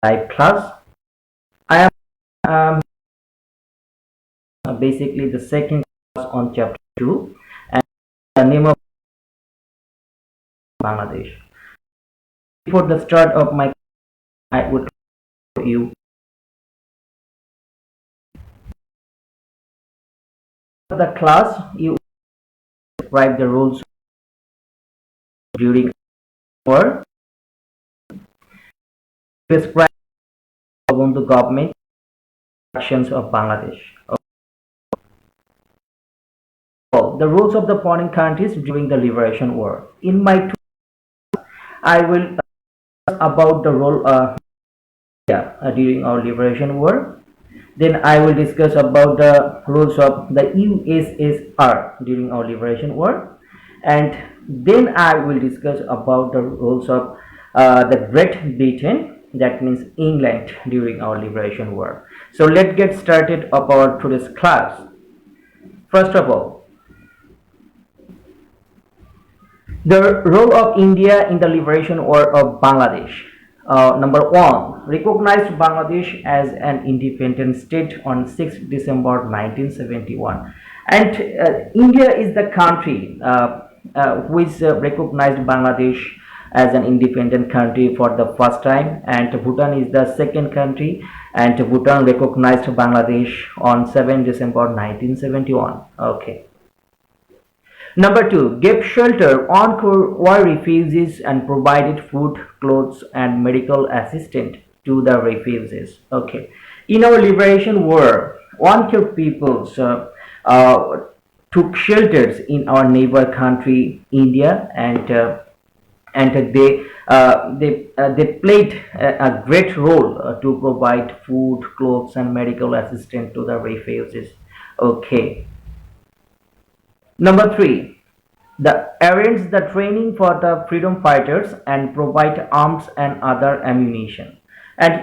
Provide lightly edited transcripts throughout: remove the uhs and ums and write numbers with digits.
live class. I am basically the second class on chapter 2, and the name of Bangladesh. Before the start of my, I would show you the class. You describe the rules during war, describe the government actions of Bangladesh. The rules of the foreign countries during the liberation war. In my I will about the role during our liberation war. Then I will discuss about the roles of the USSR during our liberation war, and then I will discuss about the roles of the Great Britain, that means England, during our liberation war. So let's get started of our today's class. First of all, the role of India in the liberation war of Bangladesh. Number one, recognized Bangladesh as an independent state on 6th December 1971. And India is the country which recognized Bangladesh as an independent country for the first time, and Bhutan is the second country, and Bhutan recognized Bangladesh on 7th December 1971. Okay. Number two, gave shelter on war refugees and provided food, clothes, and medical assistance to the refugees. Okay. In our liberation war, one peoples took shelters in our neighbor country, India, and they played a great role to provide food, clothes, and medical assistance to the refugees. Okay. Number three, arrange the training for the freedom fighters and provide arms and other ammunition. And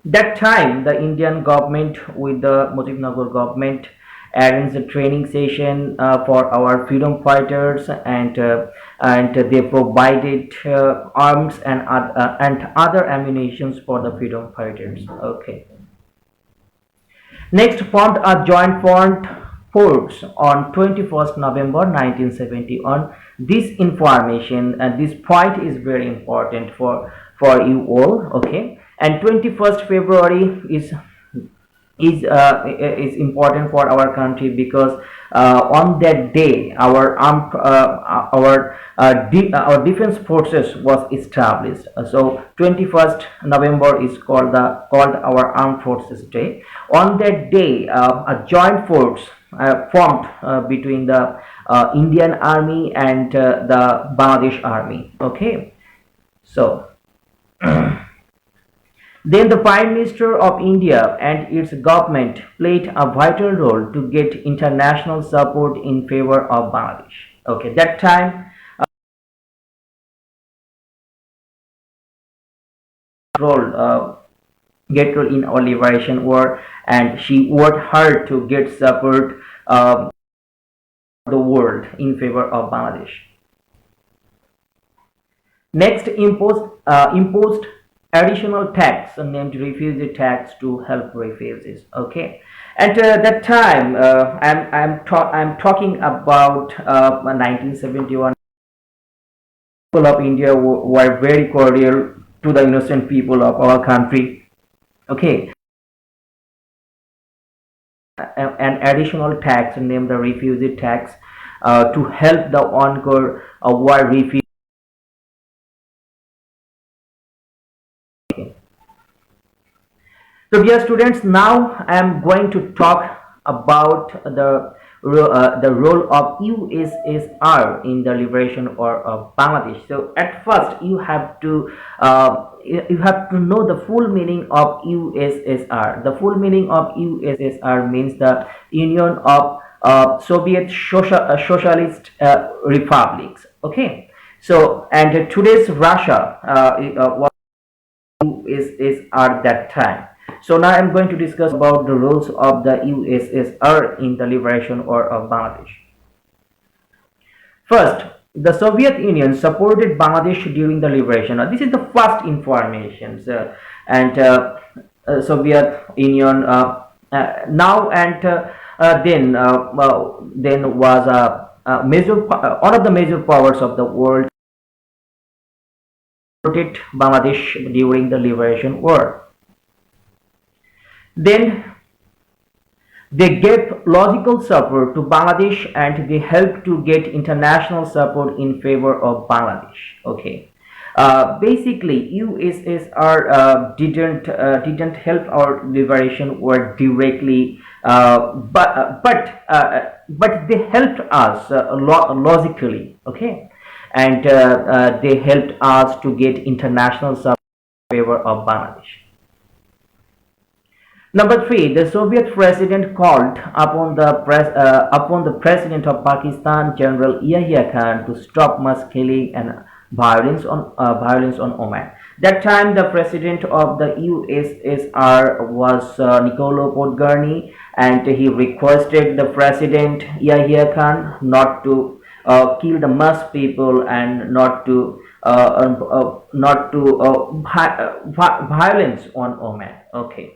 that time the Indian government with the Mujibnagar government arranged a training session for our freedom fighters, and they provided arms and other ammunitions for the freedom fighters. Okay. Next, formed a joint front force on 21st November 1971. This information and this point is very important for you all. Okay, and 21st February is important for our country because on that day our defense forces was established. So 21st November is called our Armed Forces Day. On that day, a joint force formed between the Indian Army and the Bangladesh Army. Okay, so. Then the Prime Minister of India and its government played a vital role to get international support in favor of Bangladesh. Okay, that time get role in our liberation war, and she worked hard to get support the world in favor of Bangladesh. Next, imposed additional tax named refugee tax to help refugees. Okay, and that time I'm talking about 1971. People of India were very cordial to the innocent people of our country. Okay, an additional tax named the refugee tax to help the ongoing war refugees. So dear students, now I am going to talk about the role of USSR in the liberation of Bangladesh. So at first you have to know the full meaning of USSR. The full meaning of USSR means the Union of Soviet Socialist Republics. Okay, so and today's Russia was USSR that time. So now I'm going to discuss about the roles of the USSR in the liberation war of Bangladesh. First, the Soviet Union supported Bangladesh during the liberation. This is the first information, and Soviet Union now and then was a one of the major powers of the world supported Bangladesh during the liberation war. Then they gave logical support to Bangladesh and they helped to get international support in favor of Bangladesh. Okay. Basically, USSR didn't help our liberation war directly, but they helped us logically. Okay, and they helped us to get international support in favor of Bangladesh. Number three, the Soviet president called upon the president of Pakistan, General Yahya Khan, to stop mass killing and violence on Oman. That time, the president of the USSR was Niccolo Podgorny, and he requested the president Yahya Khan not to kill the mass people and not to violence on Oman. Okay.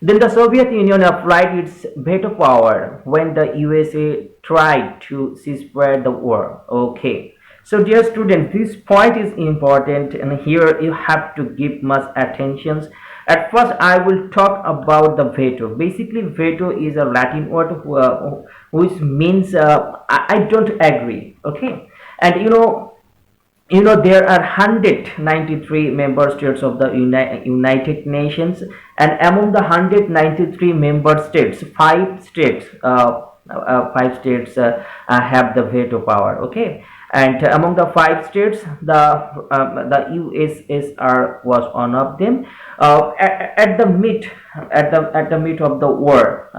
Then the Soviet Union applied its veto power when the USA tried to ceasefire the war. Okay. So dear students, this point is important and here you have to give much attention. At first I will talk about the veto. Basically veto is a Latin word which means I don't agree. Okay. And there are 193 member states of the United Nations, and among the 193 member states, five states have the veto power. Okay, and among the five states, the USSR was one of them. At the mid of the war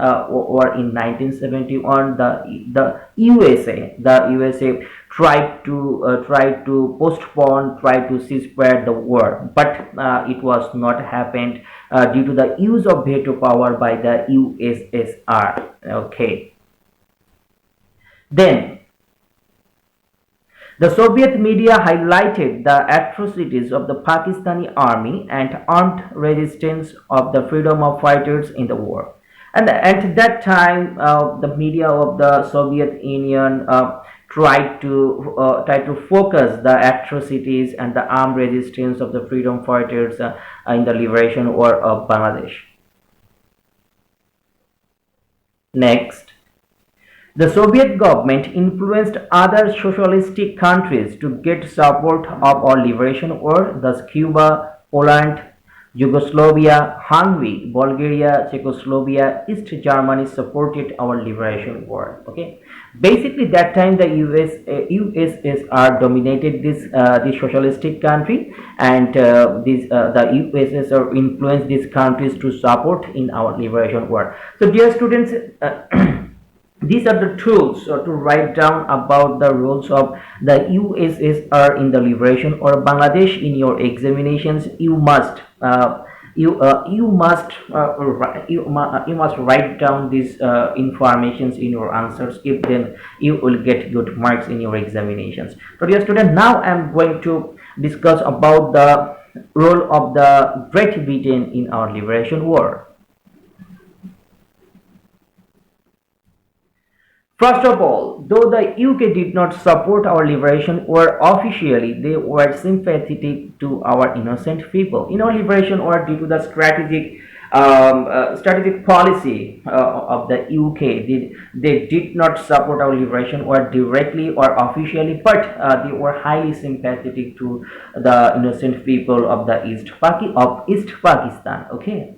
in 1971, the USA tried to postpone, tried to ceasefire the war, but it was not happened due to the use of veto power by the USSR. Okay. Then the Soviet media highlighted the atrocities of the Pakistani army and armed resistance of the freedom of fighters in the war. And at that time, the media of the Soviet Union tried to focus the atrocities and the armed resistance of the freedom fighters in the liberation war of Bangladesh. Next, the Soviet government influenced other socialistic countries to get support of our liberation war, thus Cuba, Poland, Yugoslavia, Hungary, Bulgaria, Czechoslovakia, East Germany supported our liberation war. Okay, basically that time the USSR dominated this socialistic country, and the USSR influenced these countries to support in our liberation war. So dear students, these are the tools to write down about the roles of the USSR in the liberation or Bangladesh. In your examinations, you must write down these informations in your answers. If then you will get good marks in your examinations. So dear student, now I am going to discuss about the role of the Great Britain in our liberation war. First of all, though the UK did not support our liberation war officially, they were sympathetic to our innocent people. In our liberation war, due to the strategic policy of the UK, they did not support our liberation war directly or officially, but they were highly sympathetic to the innocent people of the East Pakistan. Okay,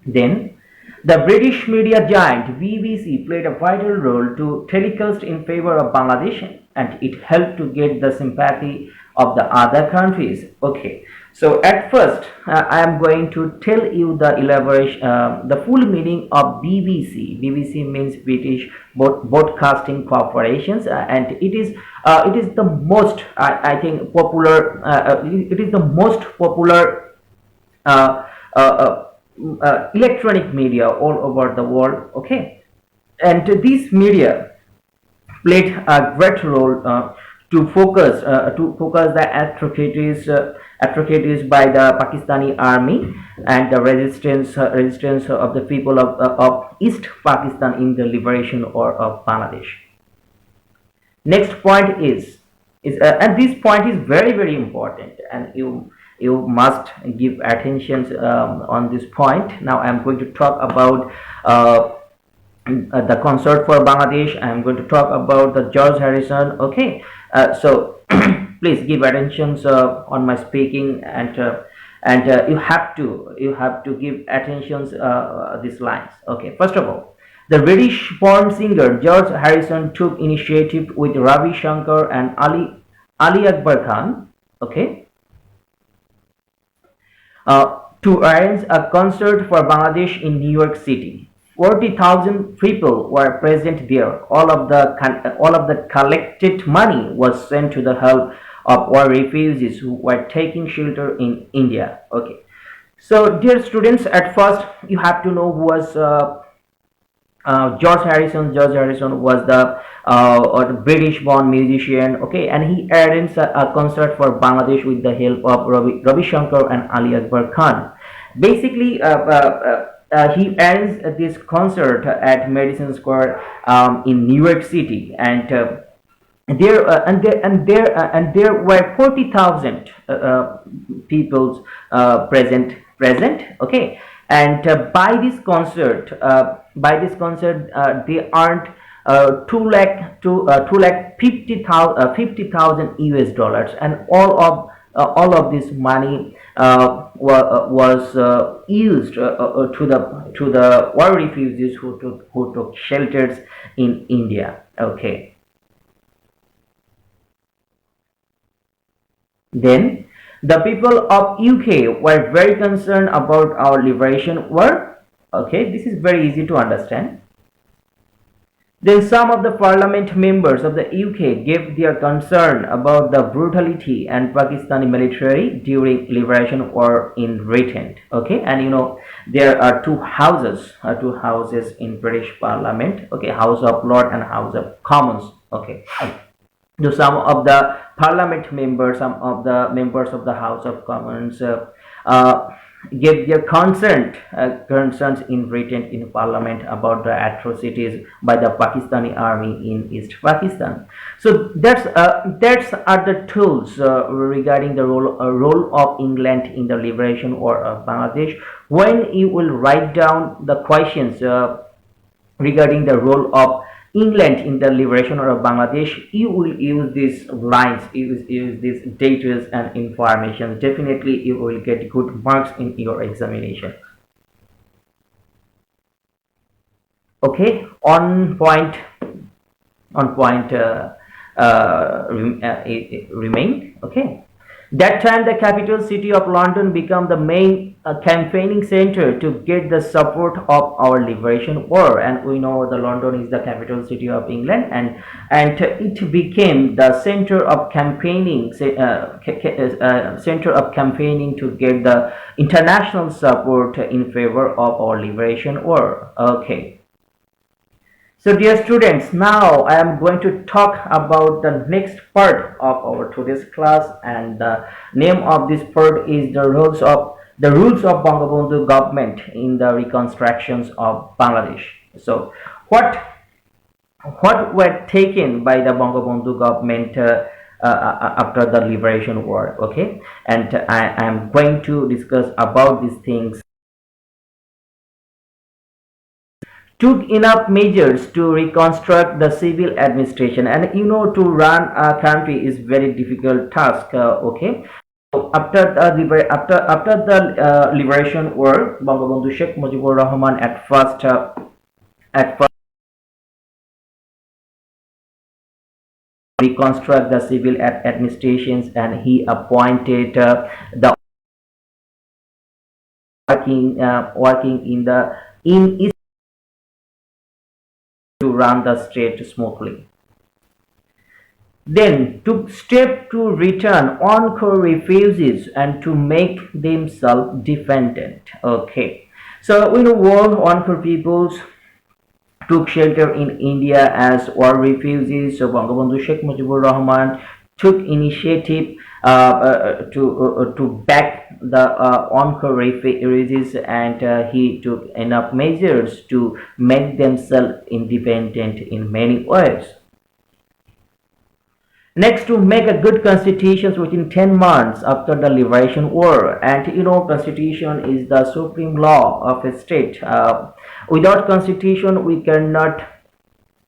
then. The British media giant BBC played a vital role to telecast in favor of Bangladesh, and it helped to get the sympathy of the other countries. Okay, so at first I am going to tell you the the full meaning of BBC. BBC means British Broadcasting Corporations, and it is the most I think popular. It is the most popular. Electronic media all over the world. Okay, and this media played a great role to focus the atrocities by the Pakistani army and the resistance of the people of East Pakistan in the liberation or of Bangladesh. Next point is and this point is very important, and you must give attention on this point. Now I am going to talk about the concert for Bangladesh. I am going to talk about the George Harrison. Okay, so please give attention on my speaking, and you have to give attention these lines. Okay, first of all, the British-born singer George Harrison took initiative with Ravi Shankar and Ali Akbar Khan. Okay, to arrange a concert for Bangladesh in New York City. 40,000 people were present there. All of the collected money was sent to the help of war refugees who were taking shelter in India. Okay. So, dear students, at first you have to know who was George Harrison. George Harrison was the British-born musician. Okay, and he arranged a concert for Bangladesh with the help of Ravi Shankar and Ali Akbar Khan. Basically, he arranged this concert at Madison Square in New York City, and there were 40,000 people present. Okay, and by this concert they earned 2 lakh 50,000 US dollars, and all of this money was used to the war refugees who took shelters in India. Okay. Then the people of UK were very concerned about our liberation war. Okay, this is very easy to understand. Then some of the parliament members of the UK gave their concern about the brutality and Pakistani military during liberation war in Britain. Okay, and there are two houses in British Parliament. Okay, House of Lords and House of Commons. Okay. So some of the parliament members, some of the members of the House of Commons gave their concerns in Britain in Parliament about the atrocities by the Pakistani army in East Pakistan. So that's are the tools regarding the role of England in the liberation war of Bangladesh. When you will write down the questions regarding the role of England in the liberation of Bangladesh, you will use these lines, use these data and information. Definitely you will get good marks in your examination. Okay, on point remain. Okay, that time the capital city of London became the main campaigning center to get the support of our liberation war, and we know the London is the capital city of England, and it became the center of campaigning to get the international support in favor of our liberation war. Okay. So dear students, now I am going to talk about the next part of our today's class, and the name of this part is the rules of Bangabandhu government in the reconstructions of Bangladesh. So what were taken by the Bangabandhu government after the liberation war? Okay, and I am going to discuss about these things. Took enough measures to reconstruct the civil administration, and to run a country is very difficult task. Okay, so after the liberation war, Bangabandhu Sheikh Mujibur Rahman at first reconstruct the civil administrations, and he appointed the working in East to run the state smoothly. Then took step to return Encore refugees and to make themselves dependent. Okay, so we know all Encore peoples took shelter in India as war refugees. So Bangabandhu Sheikh Mujibur Rahman took initiative to back the armed refugees, and he took enough measures to make themselves independent in many ways. Next, to make a good constitution within 10 months after the liberation war. And constitution is the supreme law of a state. Without constitution, we cannot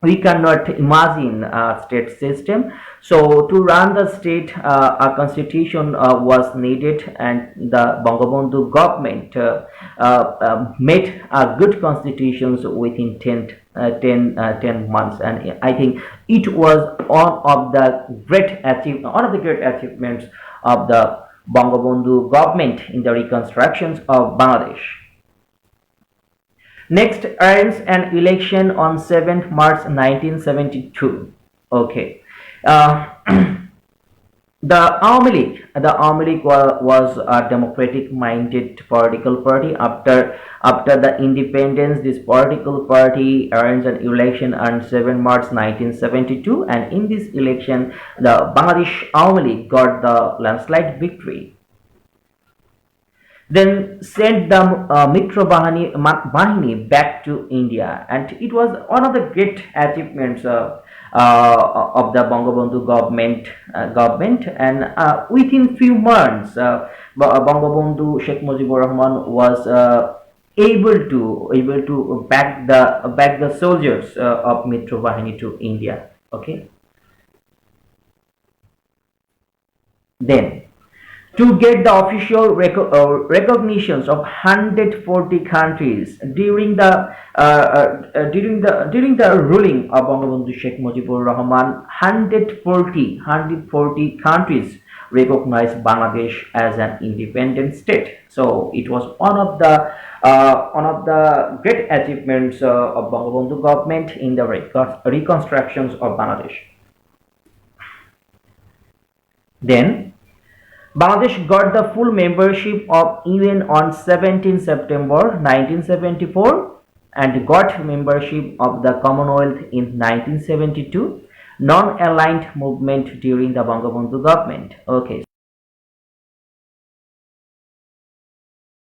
imagine a state system. So to run the state, a constitution was needed, and the Bangabandhu government made a good constitutions within 10 months, and I think it was one of the great achievements of the Bangabandhu government in the reconstructions of Bangladesh. Next, earns an election on 7th March 1972. Okay. Uh, the Awami League was a democratic-minded political party. After the independence, this political party earns an election on 7 March 1972, and in this election, the Bangladesh Awami League got the landslide victory. Then sent the Mitra Bahini back to India, and it was one of the great achievements of the Bangabandhu government. And within few months, Bangabandhu Sheikh Mujibur Rahman was able to back the soldiers of Mitra Bahini to India. Okay, then, to get the official recognitions of 140 countries during the ruling of Bangabandhu Sheikh Mujibur Rahman, 140 countries recognized Bangladesh as an independent state. So it was one of the great achievements of Bangabandhu government in the reconstructions of Bangladesh. Then, Bangladesh got the full membership of UN on 17 September 1974 and got membership of the Commonwealth in 1972, non-aligned movement during the Bangabandhu government. Okay.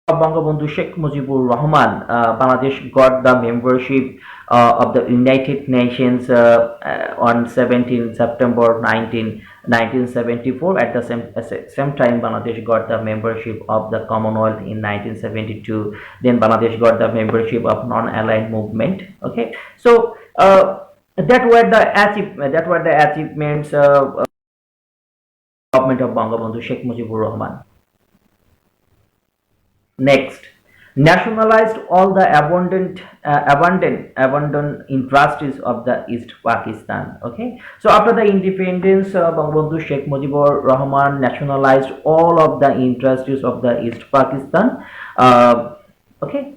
Bangabandhu Sheikh Mujibur Rahman, Bangladesh got the membership of the United Nations on 17 September 1974. At the same time, Bangladesh got the membership of the Commonwealth in 1972. Then Bangladesh got the membership of non-aligned movement. Okay, so that were the achievements government of Bangabandhu Sheikh Mujibur Rahman. Next, nationalized all the abundant industries of the East Pakistan. Okay, so after the independence, Bangabandhu Sheikh Mujibur Rahman nationalized all of the industries of the East Pakistan. Okay,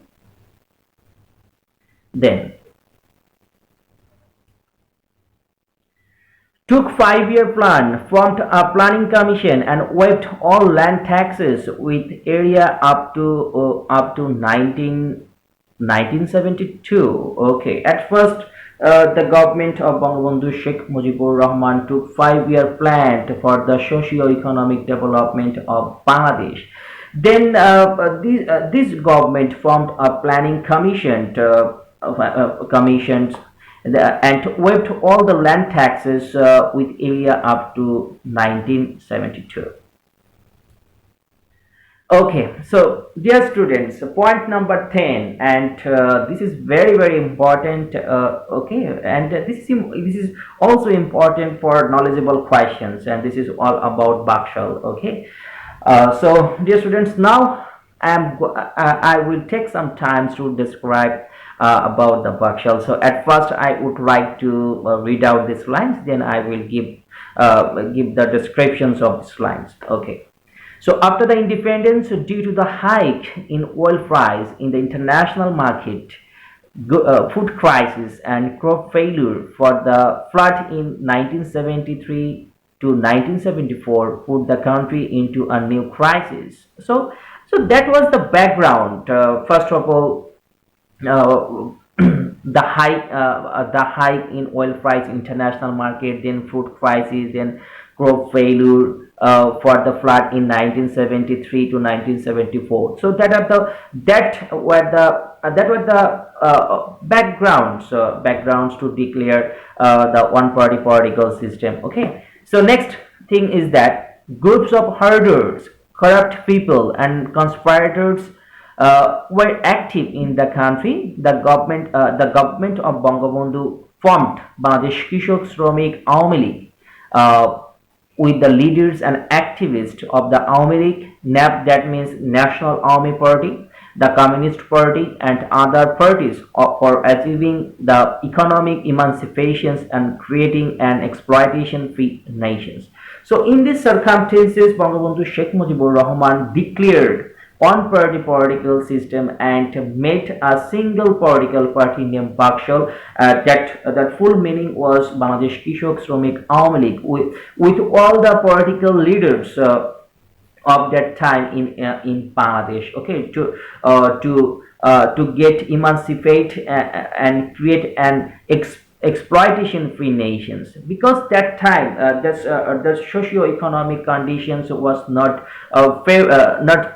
then took 5-year plan, formed a planning commission, and waived all land taxes with area up to 1972. Okay, at first the government of Bangabandhu Sheikh Mujibur Rahman took 5-year plan for the socio-economic development of Bangladesh. Then this government formed a planning commission and waived all the land taxes with area up to 1972. Okay, so dear students, point number 10, and this is very important. Okay, and this is also important for knowledgeable questions, and this is all about Bakshal. Okay, so dear students, now I will take some time to describe about the Bakshal. So at first I would like to read out these lines, then I will give the descriptions of these lines. Okay. So after the independence, due to the hike in oil price in the international market, food crisis and crop failure for the flood in 1973 to 1974 put the country into a new crisis. So that was the background. First of all, the hike in oil price international market, then food crisis, then crop failure, for the flood in 1973 to 1974. So that were the backgrounds to declare the one party political system. Okay, so next thing is that groups of herders, corrupt people, and conspirators were active in the country. The government of Bangabandhu formed Bangladesh Kishok Shramik Awami League, with the leaders and activists of the Awami League, NAP, that means National Army Party, the Communist Party, and other parties for achieving the economic emancipations and creating an exploitation-free nations. So, in these circumstances, Bangabandhu Sheikh Mujibur Rahman declared one-party political system and made a single political party named Bakshal. That full meaning was Bangladesh Kishok Shramik Awami League, with all the political leaders of that time in Bangladesh. Okay, to get emancipate and create an exploitation free nations, because that time the socio-economic conditions was not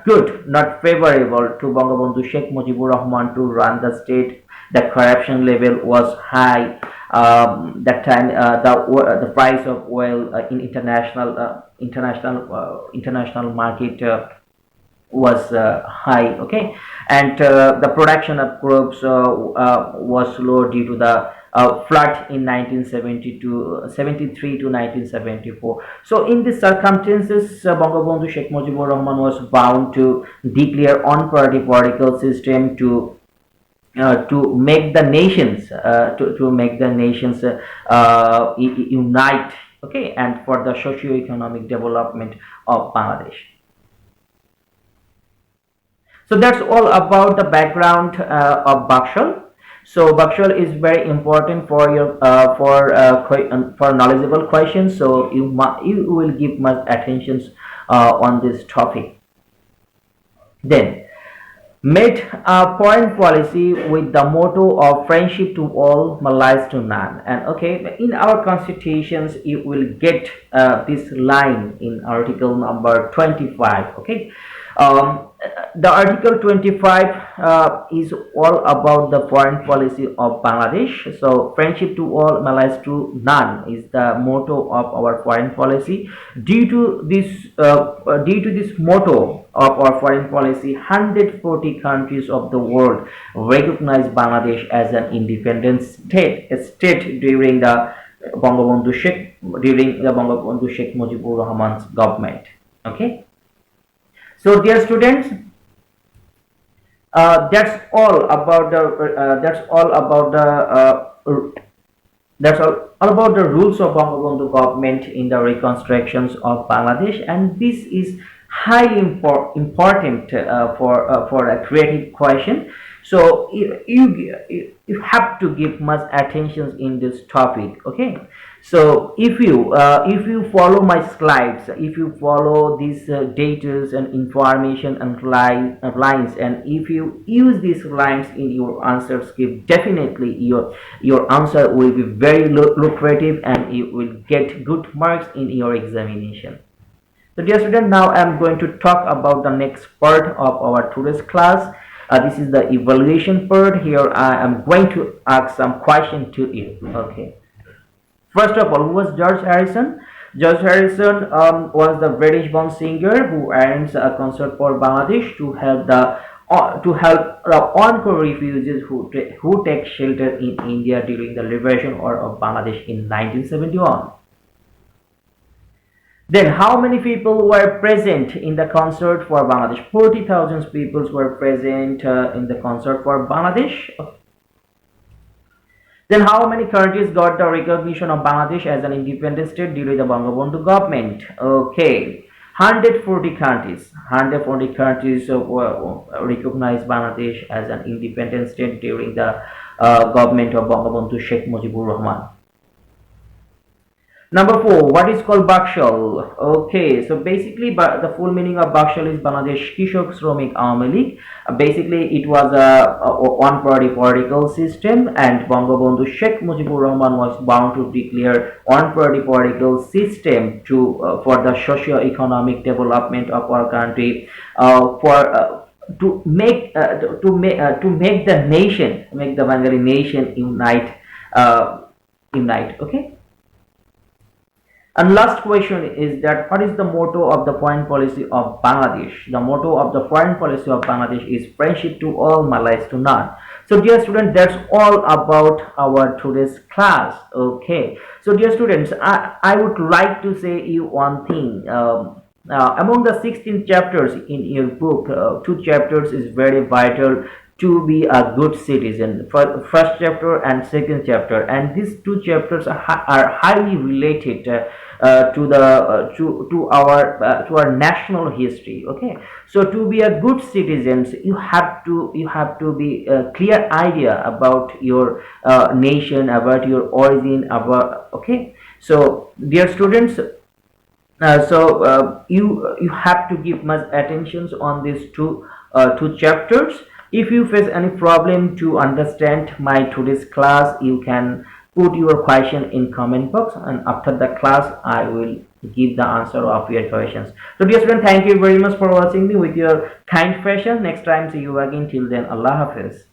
good, not favorable to Bangabandhu Sheikh Mujibur Rahman to run the state. The corruption level was high. That time the price of oil in international market was high. Okay, and the production of crops was low due to the flood in 1973 to 1974. So in these circumstances, Bangabandhu Sheikh Mujibur Rahman was bound to declare one-party political system to make the nations unite. Okay, and for the socio-economic development of Bangladesh. So that's all about the background of Bakshal. So Bakshal is very important for your for knowledgeable questions. So you will give much attention on this topic. Then made a foreign policy with the motto of friendship to all, Malays to none. And okay, in our constitutions, you will get this line in article number 25. Okay, the article 25 is all about the foreign policy of Bangladesh. So friendship to all, Malays to none is the motto of our foreign policy. Due to this motto of our foreign policy, 140 countries of the world recognize Bangladesh as an independent state during the Bangabandhu Sheikh Mujibur Rahman's government. Okay. So, dear students, that's all about the rules of Bangabandhu government in the reconstructions of Bangladesh, and this is highly important for a creative question. So you have to give much attention in this topic. Okay, so if you follow my slides, if you follow these data and information and lines, and if you use these lines in your answer script, definitely your answer will be very lucrative and you will get good marks in your examination. So dear student, now I am going to talk about the next part of our today's class. This is the evaluation part. Here I am going to ask some question to you. Okay. First of all, who was George Harrison? George Harrison was the British-born singer who arranged a concert for Bangladesh to help the Encore refugees who take shelter in India during the liberation war of Bangladesh in 1971. Then how many people were present in the concert for Bangladesh? 40,000 people were present in the concert for Bangladesh. Then how many countries got the recognition of Bangladesh as an independent state during the Bangabandhu government? Okay, 140 countries. 140 countries recognized Bangladesh as an independent state during the government of Bangabandhu Sheikh Mujibur Rahman. Number four, what is called Bakshal? Okay, so basically, but the full meaning of Bakshal is Bangladesh Kishok Shromik Awami League. Basically, it was a one-party political system, and Bangabandhu Sheikh Mujibur Rahman was bound to declare one-party political system to for the socio-economic development of our country, for to make the nation, make the Bengali nation unite, unite. Okay. And last question is that what is the motto of the foreign policy of Bangladesh? The motto of the foreign policy of Bangladesh is friendship to all, Malays to none. So dear students, that's all about our today's class. Okay. So dear students, I would like to say you one thing. Among the 16 chapters in your book, two chapters is very vital to be a good citizen. First chapter and second chapter, and these two chapters are highly related to our national history. Okay, so to be a good citizens, you have to be a clear idea about your nation, about your origin, about. Okay, so dear students, you have to give much attention on these two chapters. If you face any problem to understand my today's class, you can put your question in comment box, and after the class I will give the answer of your questions. So dear student, thank you very much for watching me with your kind fashion. Next time, see you again. Till then, Allah Hafiz.